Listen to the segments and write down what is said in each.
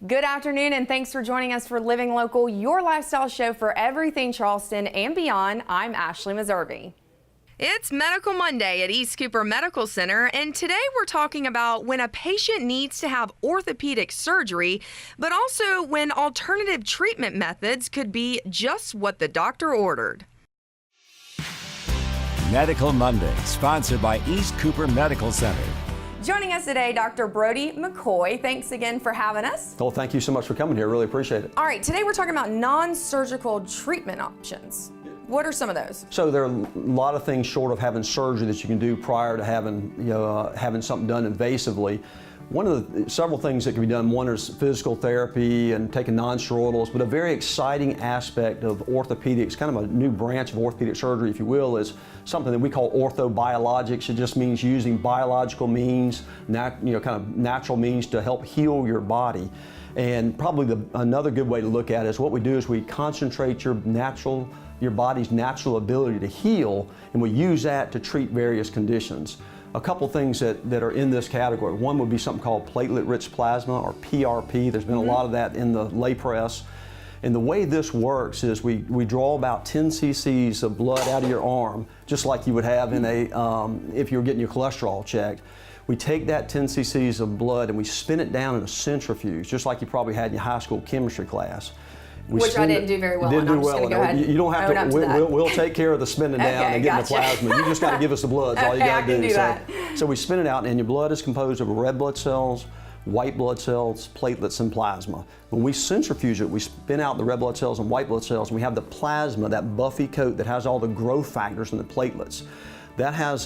Good afternoon, and thanks for joining us for Living Local, your lifestyle show for everything Charleston and beyond. I'm Ashley Meservey. It's Medical Monday at East Cooper Medical Center, and today we're talking about when a patient needs to have orthopedic surgery, but also when alternative treatment methods could be just what the doctor ordered. Medical Monday, sponsored by East Cooper Medical Center. Joining us today, Dr. Brodie McKoy. Thanks again for having us. Well, thank you so much for coming here. Really appreciate it. All right, today we're talking about non-surgical treatment options. What are some of those? So there are a lot of things short of having surgery that you can do prior to having, having something done invasively. One of the several things that can be done, one is physical therapy and taking non-steroidals, but a very exciting aspect of orthopedics, kind of a new branch of orthopedic surgery, if you will, is something that we call orthobiologics. It just means using biological means, kind of natural means to help heal your body. And probably another good way to look at it is what we do is we concentrate your body's natural ability to heal, and we use that to treat various conditions. A couple things that are in this category. One would be something called platelet-rich plasma, or PRP. There's been a lot of that in the lay press. And the way this works is we draw about 10 cc's of blood out of your arm, just like you would have in if you were getting your cholesterol checked. We take that 10 cc's of blood and we spin it down in a centrifuge, just like you probably had in your high school chemistry class. Which I didn't do very well. Didn't do well. You don't have to. We'll take care of the spinning down and getting the plasma. You just got to give us the blood. That's all you got to do. So we spin it out, and your blood is composed of red blood cells, white blood cells, platelets, and plasma. When we centrifuge it, we spin out the red blood cells and white blood cells, and we have the plasma, that buffy coat that has all the growth factors and the platelets. That has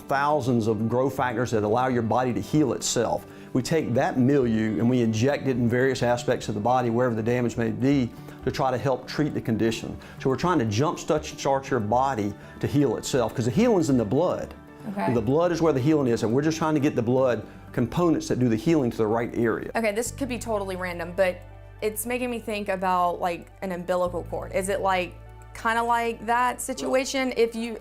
thousands of growth factors that allow your body to heal itself. We take that milieu and we inject it in various aspects of the body, wherever the damage may be, to try to help treat the condition. So we're trying to jumpstart your body to heal itself, because the healing's in the blood. Okay. The blood is where the healing is, and we're just trying to get the blood components that do the healing to the right area. Okay, this could be totally random, but it's making me think about like an umbilical cord. Is it like kind of like that situation if you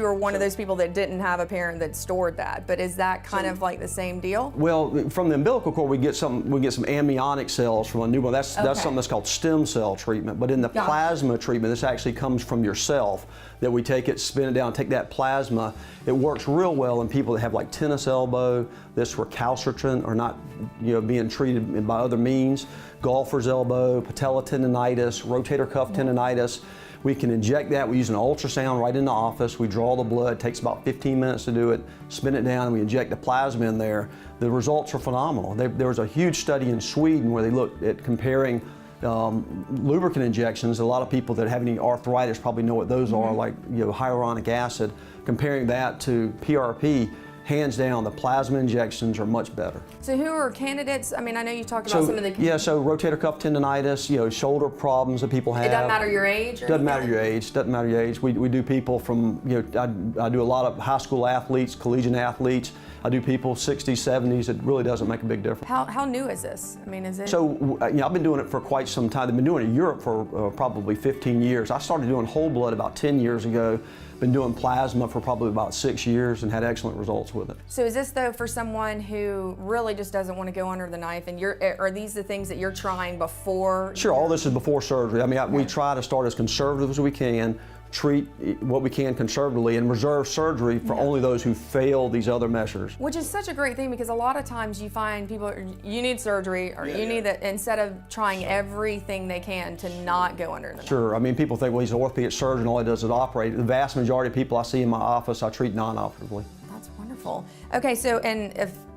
were one of those people that didn't have a parent that stored that, but is that kind of like the same deal? Well, from the umbilical cord we get some amniotic cells from a newborn. That's something that's called stem cell treatment. But in the plasma treatment, this actually comes from yourself, that we take it, spin it down, take that plasma. It works real well in people that have like tennis elbow, that's recalcitrant or not being treated by other means, golfer's elbow, patella tendonitis, rotator cuff tendonitis. We can inject that. We use an ultrasound right in the office. We draw the blood. It takes about 15 minutes to do it. Spin it down, and we inject the plasma in there. The results are phenomenal. There was a huge study in Sweden where they looked at comparing lubricant injections. A lot of people that have any arthritis probably know what those are, like hyaluronic acid. Comparing that to PRP, hands down, the plasma injections are much better. So who are candidates? I mean, I know you talked about some of the... Yeah, so rotator cuff tendonitis, shoulder problems that people have. It doesn't matter your age? Doesn't matter your age, doesn't matter your age. We do people from, I do a lot of high school athletes, collegiate athletes. I do people 60s, 70s. It really doesn't make a big difference. How new is this? I mean, is it? So, I've been doing it for quite some time. They've been doing it in Europe for probably 15 years. I started doing whole blood about 10 years ago. Been doing plasma for probably about 6 years and had excellent results with it. So is this though for someone who really just doesn't want to go under the knife, and are these the things that you're trying before? Sure, all this is before surgery. I mean, we try to start as conservative as we can, treat what we can conservatively, and reserve surgery for only those who fail these other measures. Which is such a great thing, because a lot of times you find people, you need surgery, or you need that, instead of trying everything they can to not go under the knife. Sure, I mean, people think, well, he's an orthopedic surgeon, all he does is operate. The vast majority of people I see in my office, I treat non-operatively. That's wonderful. Okay, so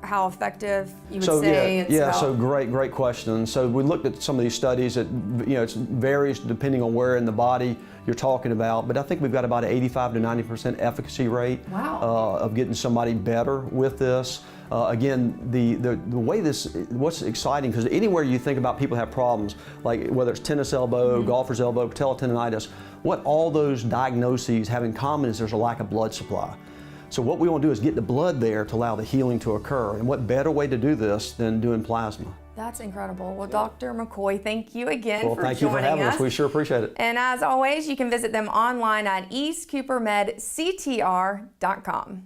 how effective you would say it's about? So great question. So we looked at some of these studies that, it varies depending on where in the body you're talking about, but I think we've got about an 85 to 90% efficacy rate of getting somebody better with this. Again, the way what's exciting, because anywhere you think about people have problems, like whether it's tennis elbow, golfer's elbow, patella tendonitis, what all those diagnoses have in common is there's a lack of blood supply. So what we want to do is get the blood there to allow the healing to occur. And what better way to do this than doing plasma? That's incredible. Well, Dr. McKoy, thank you again for joining us. Well, thank you for having us. We sure appreciate it. And as always, you can visit them online at eastcoopermedctr.com.